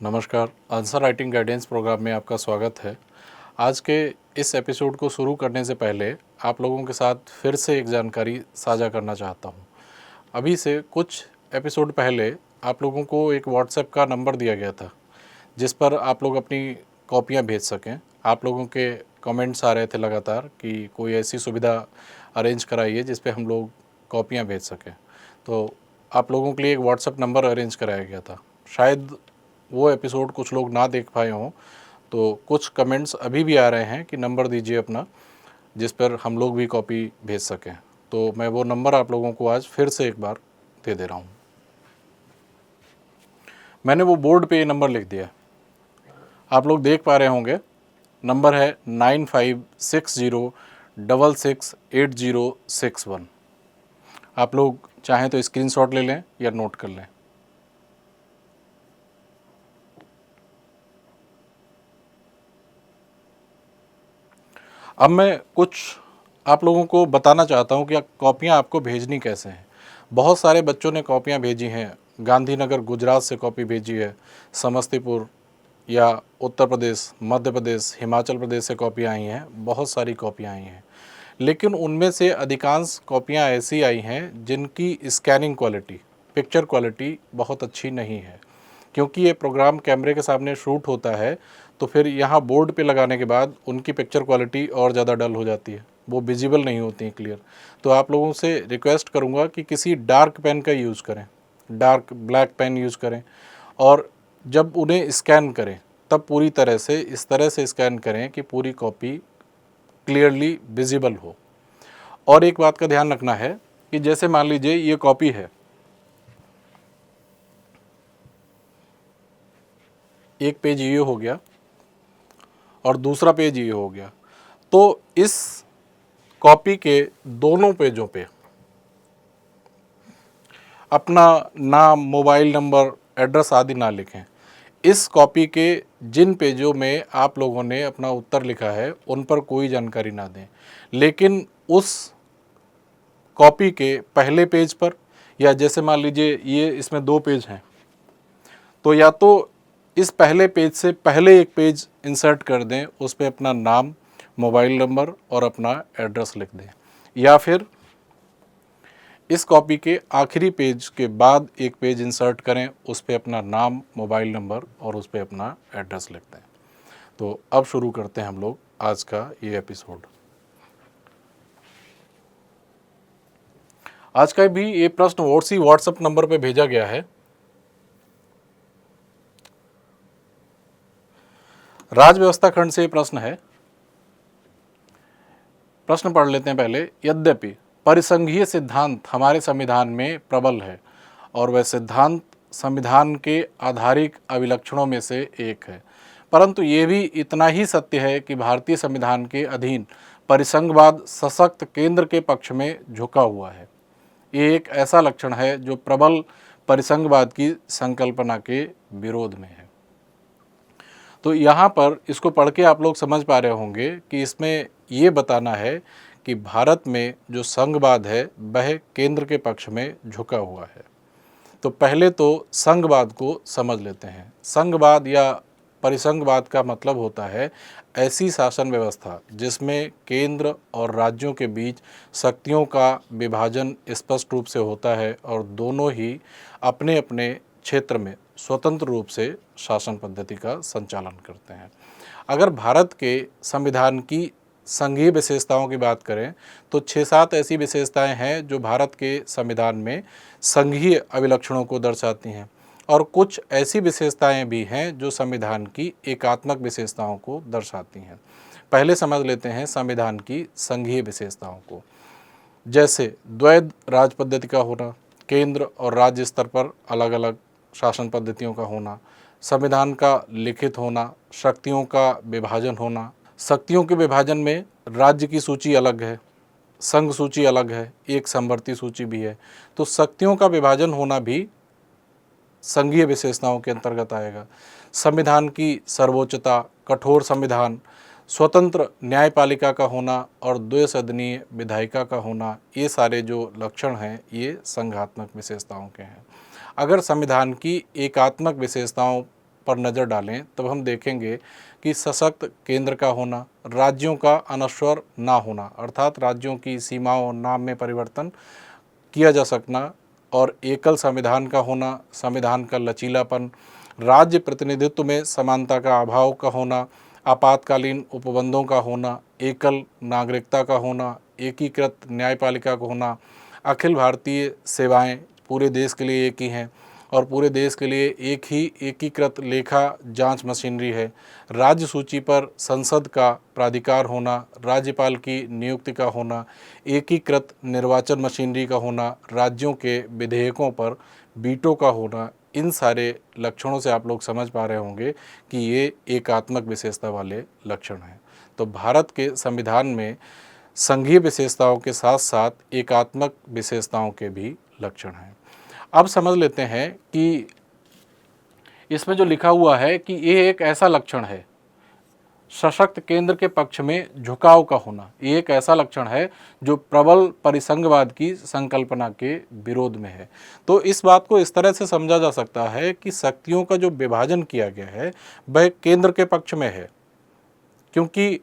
नमस्कार, answer writing guidance programme में आपका स्वागत है। आज के इस एपिसोड को शुरू करने से पहले आप लोगों के साथ फिर से एक जानकारी साझा करना चाहता हूं। अभी से कुछ एपिसोड पहले आप लोगों को एक व्हाट्सएप का नंबर दिया गया था, जिस पर आप लोग अपनी कॉपियां भेज सकें। आप लोगों के कमेंट्स आ रहे थे लगातार कि कोई ऐसी सुविधा अरेंज कराइए जिस पे हम लोग कॉपियां भेज सकें। तो आप लोगों के लिए एक व्हाट्सएप नंबर अरेंज कराया गया था। शायद वो एपिसोड कुछ लोग ना देख पाए हों, तो कुछ कमेंट्स अभी भी आ रहे हैं कि नंबर दीजिए अपना, जिस पर हम लोग भी कॉपी भेज सकें। तो मैं वो नंबर आप लोगों को आज फिर से एक बार दे दे रहा हूँ। मैंने वो बोर्ड पे ये नंबर लिख दिया, आप लोग देख पा रहे होंगे। नंबर है 9560668061। आप लोग चाहें तो स्क्रीनशॉट ले लें या नोट कर लें। अब मैं कुछ आप लोगों को बताना चाहता हूँ कि कॉपियाँ आपको भेजनी कैसे हैं। बहुत सारे बच्चों ने कॉपियाँ भेजी हैं। गांधीनगर गुजरात से कॉपी भेजी है, समस्तीपुर या उत्तर प्रदेश, मध्य प्रदेश, हिमाचल प्रदेश से कॉपियाँ आई हैं। बहुत सारी कॉपियाँ आई हैं, लेकिन उनमें से अधिकांश कॉपियाँ ऐसी आई हैं जिनकी स्कैनिंग क्वालिटी, पिक्चर क्वालिटी बहुत अच्छी नहीं है। क्योंकि ये प्रोग्राम कैमरे के सामने शूट होता है, तो फिर यहाँ बोर्ड पे लगाने के बाद उनकी पिक्चर क्वालिटी और ज़्यादा डल हो जाती है, वो विजिबल नहीं होती हैं क्लियर। तो आप लोगों से रिक्वेस्ट करूँगा कि किसी डार्क पेन का यूज़ करें, डार्क ब्लैक पेन यूज़ करें, और जब उन्हें स्कैन करें तब पूरी तरह से इस तरह से स्कैन करें कि पूरी कॉपी क्लियरली विजिबल हो। और एक बात का ध्यान रखना है कि जैसे मान लीजिए ये कॉपी है, एक पेज ये हो गया और दूसरा पेज ये हो गया, तो इस कॉपी के दोनों पेजों पे अपना नाम, मोबाइल नंबर, एड्रेस आदि ना लिखें। इस कॉपी के जिन पेजों में आप लोगों ने अपना उत्तर लिखा है उन पर कोई जानकारी ना दें, लेकिन उस कॉपी के पहले पेज पर, या जैसे मान लीजिए ये इसमें 2 पेज हैं, तो या तो इस पहले पेज से पहले एक पेज इंसर्ट कर दें, उस पर अपना नाम, मोबाइल नंबर और अपना एड्रेस लिख दें, या फिर इस कॉपी के आखिरी पेज के बाद एक पेज इंसर्ट करें, उस पर अपना नाम, मोबाइल नंबर और उस पर अपना एड्रेस लिख दें। तो अब शुरू करते हैं हम लोग आज का ये एपिसोड। आज का भी ये प्रश्न उसी व्हाट्सएप नंबर पे भेजा गया है। राज्य व्यवस्था खंड से ये प्रश्न है। प्रश्न पढ़ लेते हैं पहले। यद्यपि परिसंघीय सिद्धांत हमारे संविधान में प्रबल है और वह सिद्धांत संविधान के आधारिक अभिलक्षणों में से एक है, परंतु ये भी इतना ही सत्य है कि भारतीय संविधान के अधीन परिसंघवाद सशक्त केंद्र के पक्ष में झुका हुआ है। ये एक ऐसा लक्षण है जो प्रबल परिसंघवाद की संकल्पना के विरोध में है। तो यहाँ पर इसको पढ़ के आप लोग समझ पा रहे होंगे कि इसमें ये बताना है कि भारत में जो संघवाद है वह केंद्र के पक्ष में झुका हुआ है। तो पहले तो संघवाद को समझ लेते हैं। संघवाद या परिसंघवाद का मतलब होता है ऐसी शासन व्यवस्था जिसमें केंद्र और राज्यों के बीच शक्तियों का विभाजन स्पष्ट रूप से होता है और दोनों ही अपने अपने क्षेत्र में स्वतंत्र रूप से शासन पद्धति का संचालन करते हैं। अगर भारत के संविधान की संघीय विशेषताओं की बात करें तो 6-7 ऐसी विशेषताएं हैं जो भारत के संविधान में संघीय अभिलक्षणों को दर्शाती हैं, और कुछ ऐसी विशेषताएं भी हैं जो संविधान की एकात्मक विशेषताओं को दर्शाती हैं। पहले समझ लेते हैं संविधान की संघीय विशेषताओं को। जैसे द्वैध राज पद्धति का होना, केंद्र और राज्य स्तर पर अलग अलग शासन पद्धतियों का होना, संविधान का लिखित होना, शक्तियों का विभाजन होना। शक्तियों के विभाजन में राज्य की सूची अलग है, संघ सूची अलग है, एक समवर्ती सूची भी है। तो शक्तियों का विभाजन होना भी संघीय विशेषताओं के अंतर्गत आएगा। संविधान की सर्वोच्चता, कठोर संविधान, स्वतंत्र न्यायपालिका का होना और द्विसदनीय विधायिका का होना, ये सारे जो लक्षण हैं ये संघात्मक विशेषताओं के हैं। अगर संविधान की एकात्मक विशेषताओं पर नज़र डालें तब हम देखेंगे कि सशक्त केंद्र का होना, राज्यों का अनश्वर ना होना अर्थात राज्यों की सीमाओं नाम में परिवर्तन किया जा सकना और एकल संविधान का होना, संविधान का लचीलापन, राज्य प्रतिनिधित्व में समानता का अभाव का होना, आपातकालीन उपबंधों का होना, एकल नागरिकता का होना, एकीकृत न्यायपालिका का होना, अखिल भारतीय सेवाएं पूरे देश के लिए एक ही हैं और पूरे देश के लिए एक ही एकीकृत लेखा जांच मशीनरी है, राज्य सूची पर संसद का प्राधिकार होना, राज्यपाल की नियुक्ति का होना, एकीकृत निर्वाचन मशीनरी का होना, राज्यों के विधेयकों पर वीटो का होना, इन सारे लक्षणों से आप लोग समझ पा रहे होंगे कि ये एकात्मक विशेषता वाले लक्षण हैं। तो भारत के संविधान में संघीय विशेषताओं के साथ साथ एकात्मक विशेषताओं के भी लक्षण हैं। अब समझ लेते हैं कि इसमें जो लिखा हुआ है कि ये एक ऐसा लक्षण है, सशक्त केंद्र के पक्ष में झुकाव का होना, ये एक ऐसा लक्षण है जो प्रबल परिसंघवाद की संकल्पना के विरोध में है। तो इस बात को इस तरह से समझा जा सकता है कि शक्तियों का जो विभाजन किया गया है वह केंद्र के पक्ष में है, क्योंकि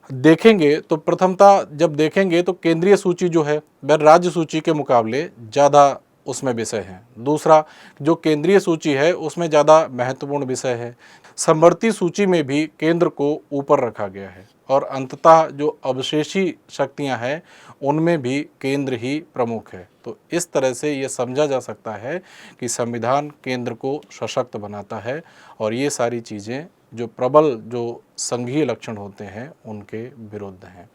देखेंगे तो प्रथमतः जब देखेंगे तो केंद्रीय सूची जो है वह राज्य सूची के मुकाबले ज़्यादा उसमें विषय हैं। दूसरा, जो केंद्रीय सूची है उसमें ज़्यादा महत्वपूर्ण विषय है। समवर्ती सूची में भी केंद्र को ऊपर रखा गया है और अंततः जो अवशेषी शक्तियां हैं उनमें भी केंद्र ही प्रमुख है। तो इस तरह से ये समझा जा सकता है कि संविधान केंद्र को सशक्त बनाता है और ये सारी चीज़ें जो प्रबल जो संघीय लक्षण होते हैं उनके विरुद्ध हैं।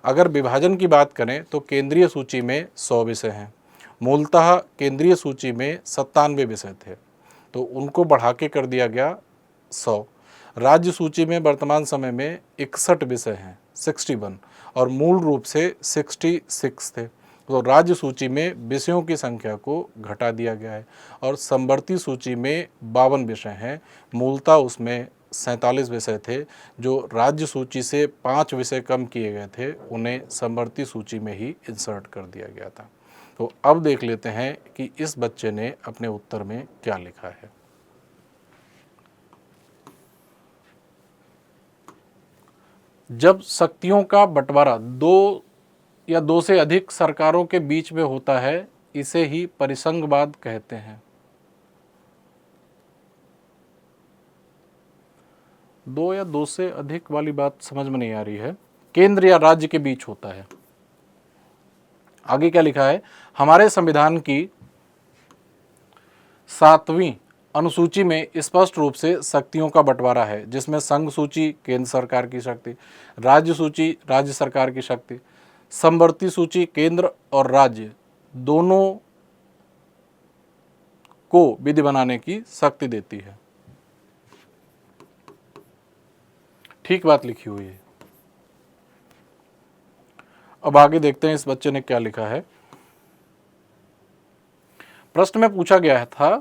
अगर विभाजन की बात करें तो केंद्रीय सूची में 100 विषय हैं, मूलतः केंद्रीय सूची में 97 विषय थे तो उनको बढ़ा के कर दिया गया 100। राज्य सूची में वर्तमान समय में 61 विषय हैं 61 और मूल रूप से 66 थे। तो राज्य सूची में विषयों की संख्या को घटा दिया गया है और समवर्ती सूची में 52 विषय हैं, मूलतः उसमें 47 विषय थे जो राज्य सूची से 5 विषय कम किए गए थे, उन्हें समवर्ती सूची में ही इंसर्ट कर दिया गया था। तो अब देख लेते हैं कि इस बच्चे ने अपने उत्तर में क्या लिखा है। जब शक्तियों का बंटवारा दो या दो से अधिक सरकारों के बीच में होता है, इसे ही परिसंघवाद कहते हैं। दो या दो से अधिक वाली बात समझ में नहीं आ रही है, केंद्र या राज्य के बीच होता है। आगे क्या लिखा है, हमारे संविधान की 7वीं अनुसूची में स्पष्ट रूप से शक्तियों का बंटवारा है, जिसमें संघ सूची केंद्र सरकार की शक्ति, राज्य सूची राज्य सरकार की शक्ति, समवर्ती सूची केंद्र और राज्य दोनों को विधि बनाने की शक्ति देती है। ठीक बात लिखी हुई है। अब आगे देखते हैं इस बच्चे ने क्या लिखा है। प्रश्न में पूछा गया था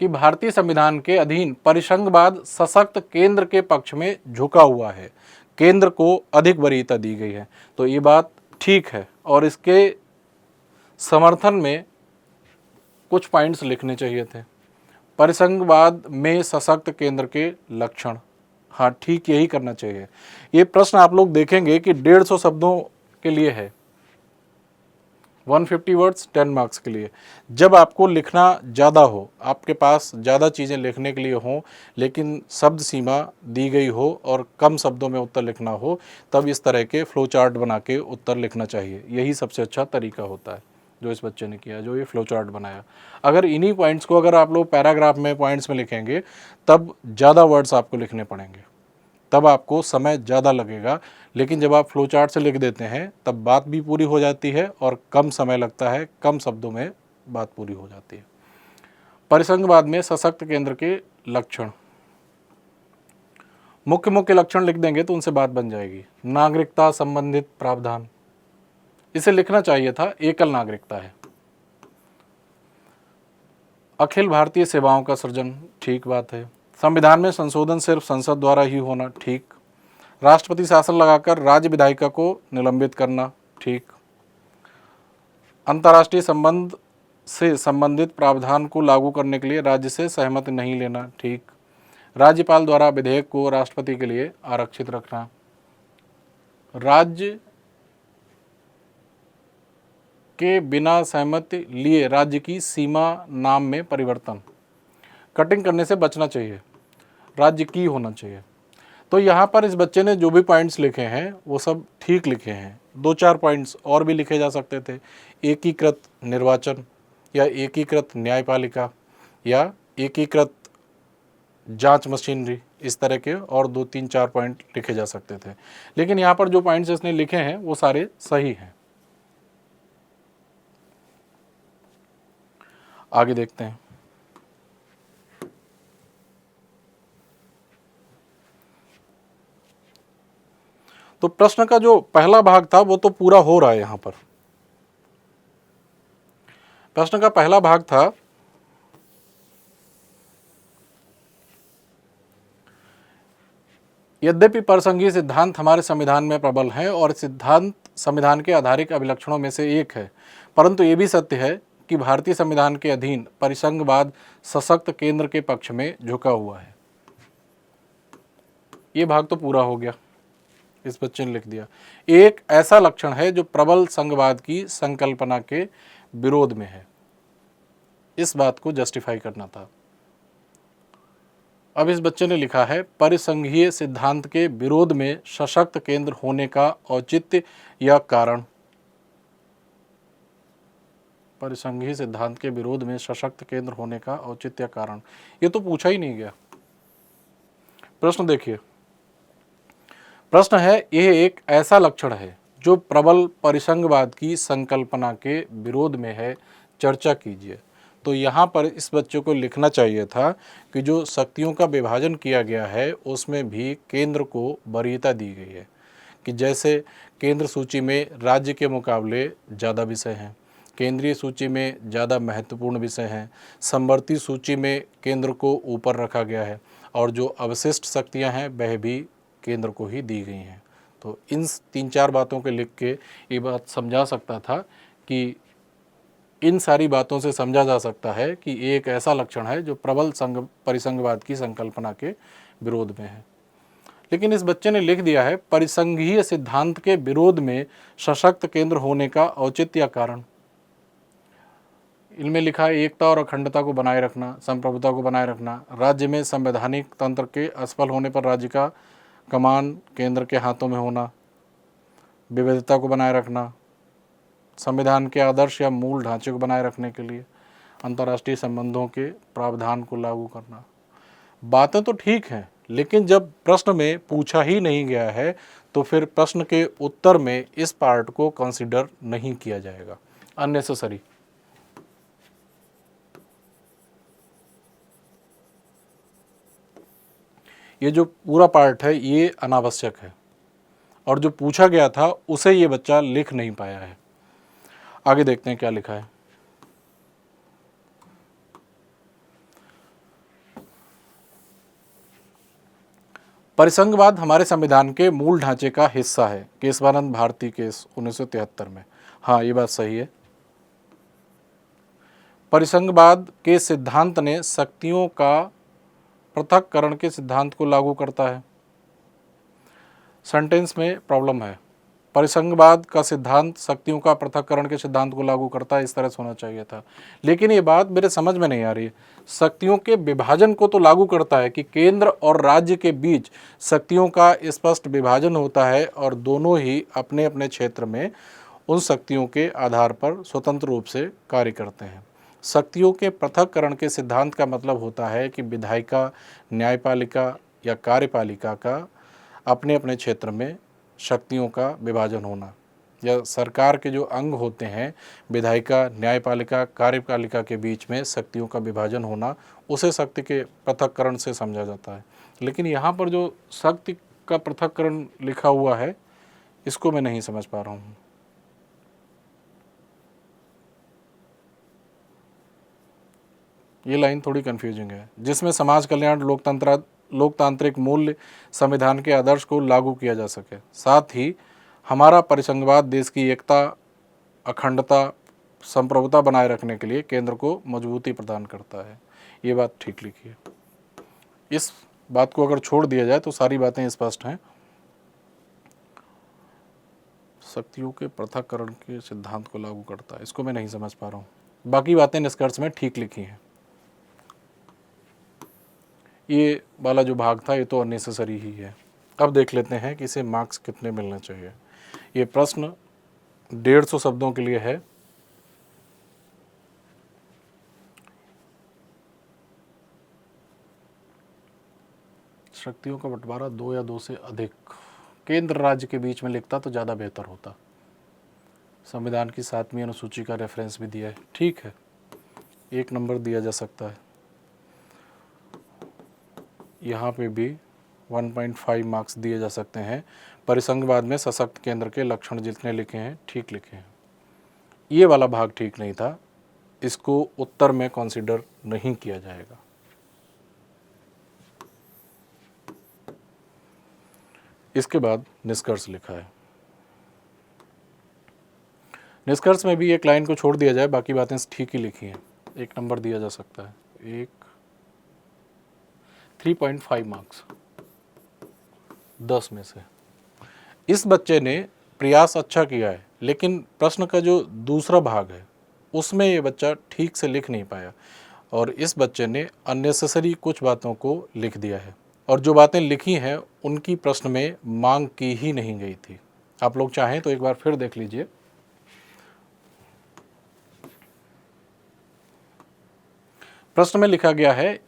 कि भारतीय संविधान के अधीन परिसंघवाद सशक्त केंद्र के पक्ष में झुका हुआ है, केंद्र को अधिक वरीयता दी गई है। तो ये बात ठीक है और इसके समर्थन में कुछ पॉइंट्स लिखने चाहिए थे। परिसंघवाद में सशक्त केंद्र के लक्षण, हाँ ठीक यही करना चाहिए। ये प्रश्न आप लोग देखेंगे कि 150 शब्दों के लिए है, 150 वर्ड्स 10 मार्क्स के लिए। जब आपको लिखना ज़्यादा हो, आपके पास ज़्यादा चीज़ें लिखने के लिए हों लेकिन शब्द सीमा दी गई हो और कम शब्दों में उत्तर लिखना हो, तब इस तरह के फ्लो चार्ट बना के उत्तर लिखना चाहिए। यही सबसे अच्छा तरीका होता है जो इस बच्चे ने किया, जो ये फ्लो चार्ट बनाया। अगर इन्हीं पॉइंट्स को अगर आप लोग पैराग्राफ में पॉइंट्स में लिखेंगे तब ज़्यादा वर्ड्स आपको लिखने पड़ेंगे, तब आपको समय ज़्यादा लगेगा। लेकिन जब आप फ्लो चार्ट से लिख देते हैं तब बात भी पूरी हो जाती है और कम समय लगता है, कम शब्दों में बात पूरी हो जाती है। परिसंघवाद में सशक्त केंद्र के लक्षण, मुख्य लक्षण लिख देंगे तो उनसे बात बन जाएगी। नागरिकता संबंधित प्रावधान, इसे लिखना चाहिए था, एकल नागरिकता है। अखिल भारतीय सेवाओं का सृजन, ठीक बात है। संविधान में संशोधन सिर्फ संसद द्वारा ही होना, ठीक। राष्ट्रपति शासन लगाकर राज्य विधायिका को निलंबित करना, ठीक। अंतर्राष्ट्रीय संबंध से संबंधित प्रावधान को लागू करने के लिए राज्य से सहमति नहीं लेना। ठीक। राज्यपाल द्वारा विधेयक को राष्ट्रपति के लिए आरक्षित रखना। राज्य के बिना सहमति लिए राज्य की सीमा नाम में परिवर्तन। कटिंग करने से बचना चाहिए, राज्य की होना चाहिए। तो यहाँ पर इस बच्चे ने जो भी पॉइंट्स लिखे हैं वो सब ठीक लिखे हैं। 2-4 पॉइंट्स और भी लिखे जा सकते थे। एकीकृत निर्वाचन या एकीकृत न्यायपालिका या एकीकृत जांच मशीनरी, इस तरह के और 2-3-4 पॉइंट लिखे जा सकते थे। लेकिन यहाँ पर जो पॉइंट्स इसने लिखे हैं वो सारे सही हैं। आगे देखते हैं। तो प्रश्न का जो पहला भाग था वो तो पूरा हो रहा है। यहां पर प्रश्न का पहला भाग था यद्यपि परसंघीय सिद्धांत हमारे संविधान में प्रबल है और सिद्धांत संविधान के आधारिक अभिलक्षणों में से एक है, परंतु ये भी सत्य है कि भारतीय संविधान के अधीन परिसंघवाद सशक्त केंद्र के पक्ष में झुका हुआ है। ये भाग तो पूरा हो गया, इस बच्चे ने लिख दिया। एक ऐसा लक्षण है जो प्रबल संघवाद की संकल्पना के विरोध में है। इस बात को जस्टिफाई करना था। अब इस बच्चे ने लिखा है परिसंघीय सिद्धांत के विरोध में सशक्त केंद्र होने का औचित्य या कारण। परिसंघीय सिद्धांत के विरोध में सशक्त केंद्र होने का औचित्य या कारण, ये तो पूछा ही नहीं गया। प्रश्न देखिए, प्रश्न है यह एक ऐसा लक्षण है जो प्रबल परिसंघवाद की संकल्पना के विरोध में है, चर्चा कीजिए। तो यहाँ पर इस बच्चे को लिखना चाहिए था कि जो शक्तियों का विभाजन किया गया है उसमें भी केंद्र को वरीयता दी गई है, कि जैसे केंद्र सूची में राज्य के मुकाबले ज़्यादा विषय हैं, केंद्रीय सूची में ज़्यादा महत्वपूर्ण विषय हैं, समवर्ती सूची में केंद्र को ऊपर रखा गया है और जो अवशिष्ट शक्तियाँ हैं वह भी केंद्र को ही दी गई हैं। तो इन 3-4 बातों के लिख के ये बात समझा सकता था कि इन सारी बातों से समझा जा सकता है कि एक ऐसा लक्षण है जो प्रबल परिसंघवाद की संकल्पना के विरोध में है। लेकिन इस बच्चे ने लिख दिया है परिसंघीय सिद्धांत के विरोध में सशक्त केंद्र होने का औचित्य या कारण। इनमें लिखा है एकता और अखंडता को बनाए रखना, संप्रभुता को बनाए रखना, राज्य में संवैधानिक तंत्र के असफल होने पर राज्य का कमान केंद्र के हाथों में होना, विविधता को बनाए रखना, संविधान के आदर्श या मूल ढांचे को बनाए रखने के लिए अंतर्राष्ट्रीय संबंधों के प्रावधान को लागू करना। बातें तो ठीक हैं, लेकिन जब प्रश्न में पूछा ही नहीं गया है तो फिर प्रश्न के उत्तर में इस पार्ट को कंसीडर नहीं किया जाएगा, अननेसेसरी। ये जो पूरा पार्ट है ये अनावश्यक है और जो पूछा गया था उसे ये बच्चा लिख नहीं पाया है। आगे देखते हैं क्या लिखा है। परिसंघवाद हमारे संविधान के मूल ढांचे का हिस्सा है, केशवानंद भारती केस 1973 में। हाँ, ये बात सही है। परिसंघवाद के सिद्धांत ने शक्तियों का पृथक्करण के सिद्धांत को लागू करता है। सेंटेंस में प्रॉब्लम है। परिसंघवाद का सिद्धांत शक्तियों का पृथक्करण के सिद्धांत को लागू करता है, इस तरह से होना चाहिए था। लेकिन ये बात मेरे समझ में नहीं आ रही है। शक्तियों के विभाजन को तो लागू करता है कि केंद्र और राज्य के बीच शक्तियों का स्पष्ट विभाजन होता है और दोनों ही अपने अपने क्षेत्र में उन शक्तियों के आधार पर स्वतंत्र रूप से कार्य करते हैं। शक्तियों के पृथक्करण के सिद्धांत का मतलब होता है कि विधायिका, न्यायपालिका या कार्यपालिका का अपने अपने क्षेत्र में शक्तियों का विभाजन होना, या सरकार के जो अंग होते हैं विधायिका, न्यायपालिका, कार्यपालिका के बीच में शक्तियों का विभाजन होना, उसे शक्ति के पृथक्करण से समझा जाता है। लेकिन यहाँ पर जो शक्ति का पृथक्करण लिखा हुआ है इसको मैं नहीं समझ पा रहा हूँ। ये लाइन थोड़ी कन्फ्यूजिंग है, जिसमें समाज कल्याण, लोकतांत्रिक मूल्य, संविधान के आदर्श को लागू किया जा सके, साथ ही हमारा परिसंघवाद देश की एकता, अखंडता संप्रभुता बनाए रखने के लिए केंद्र को मजबूती प्रदान करता है। ये बात ठीक लिखी है। इस बात को अगर छोड़ दिया जाए तो सारी बातें स्पष्ट हैं। शक्तियों के पृथक्करण के सिद्धांत को लागू करता है, इसको मैं नहीं समझ पा रहा हूँ। बाकी बातें निष्कर्ष में ठीक लिखी हैं। ये वाला जो भाग था ये तो अननेसेसरी ही है। अब देख लेते हैं कि इसे मार्क्स कितने मिलने चाहिए। ये प्रश्न 150 शब्दों के लिए है। शक्तियों का बंटवारा 2 या 2 से अधिक केंद्र राज्य के बीच में लिखता तो ज़्यादा बेहतर होता। संविधान की 7वीं अनुसूची का रेफरेंस भी दिया है, ठीक है, 1 नंबर दिया जा सकता है। यहाँ पे भी 1.5 मार्क्स दिए जा सकते हैं। परिसंघवाद में सशक्त केंद्र के लक्षण जितने लिखे हैं ठीक लिखे हैं। ये वाला भाग ठीक नहीं था, इसको उत्तर में कंसीडर नहीं किया जाएगा। इसके बाद निष्कर्ष लिखा है। निष्कर्ष में भी एक लाइन को छोड़ दिया जाए, बाकी बातें ठीक ही लिखी हैं। 1 नंबर दिया जा सकता है। 3.5 मार्क्स 10 में से। इस बच्चे ने प्रयास अच्छा किया है, लेकिन प्रश्न का जो दूसरा भाग है उसमें ये बच्चा ठीक से लिख नहीं पाया और इस बच्चे ने अननेसेसरी कुछ बातों को लिख दिया है और जो बातें लिखी हैं उनकी प्रश्न में मांग की ही नहीं गई थी। आप लोग चाहें तो एक बार फिर देख लीजिए। प्रश्न में लिखा गया है,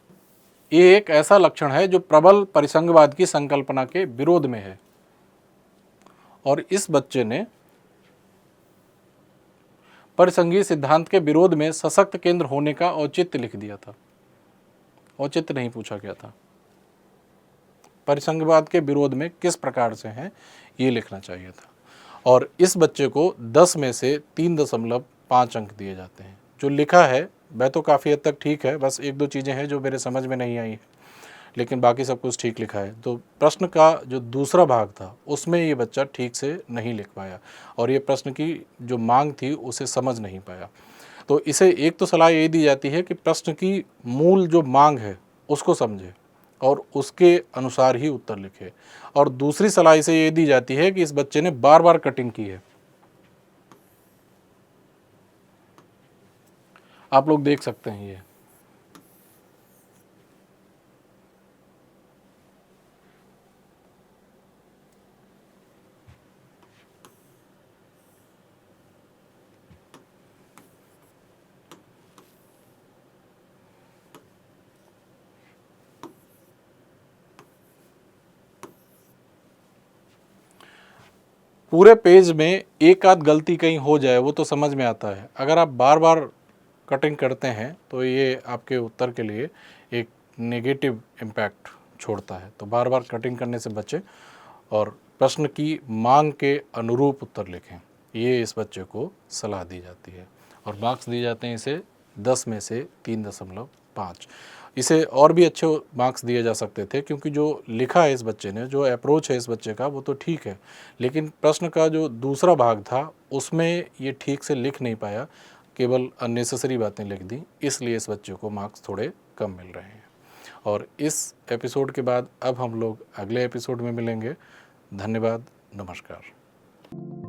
ये एक ऐसा लक्षण है जो प्रबल परिसंघवाद की संकल्पना के विरोध में है और इस बच्चे ने परिसंघीय सिद्धांत के विरोध में सशक्त केंद्र होने का औचित्य लिख दिया था। औचित्य नहीं पूछा गया था। परिसंघवाद के विरोध में किस प्रकार से हैं ये लिखना चाहिए था और इस बच्चे को 10 में से 3.5 अंक दिए जाते हैं। जो लिखा है वह तो काफ़ी हद तक ठीक है, बस 1-2 चीज़ें हैं जो मेरे समझ में नहीं आई है, लेकिन बाकी सब कुछ ठीक लिखा है। तो प्रश्न का जो दूसरा भाग था उसमें ये बच्चा ठीक से नहीं लिख पाया और ये प्रश्न की जो मांग थी उसे समझ नहीं पाया। तो इसे एक तो सलाह ये दी जाती है कि प्रश्न की मूल जो मांग है उसको समझे और उसके अनुसार ही उत्तर लिखे और दूसरी सलाह इसे ये दी जाती है कि इस बच्चे ने बार बार कटिंग की है। आप लोग देख सकते हैं ये पूरे पेज में एक आध गलती कहीं हो जाए वो तो समझ में आता है। अगर आप बार बार कटिंग करते हैं तो ये आपके उत्तर के लिए एक नेगेटिव इम्पैक्ट छोड़ता है। तो बार बार कटिंग करने से बचें और प्रश्न की मांग के अनुरूप उत्तर लिखें, ये इस बच्चे को सलाह दी जाती है और मार्क्स दिए जाते हैं इसे 10 में से 3.5। इसे और भी अच्छे मार्क्स दिए जा सकते थे क्योंकि जो लिखा है इस बच्चे ने, जो अप्रोच है इस बच्चे का वो तो ठीक है, लेकिन प्रश्न का जो दूसरा भाग था उसमें ये ठीक से लिख नहीं पाया, केवल अननेसेसरी बातें लिख दी, इसलिए इस बच्चे को मार्क्स थोड़े कम मिल रहे हैं। और इस एपिसोड के बाद अब हम लोग अगले एपिसोड में मिलेंगे। धन्यवाद, नमस्कार।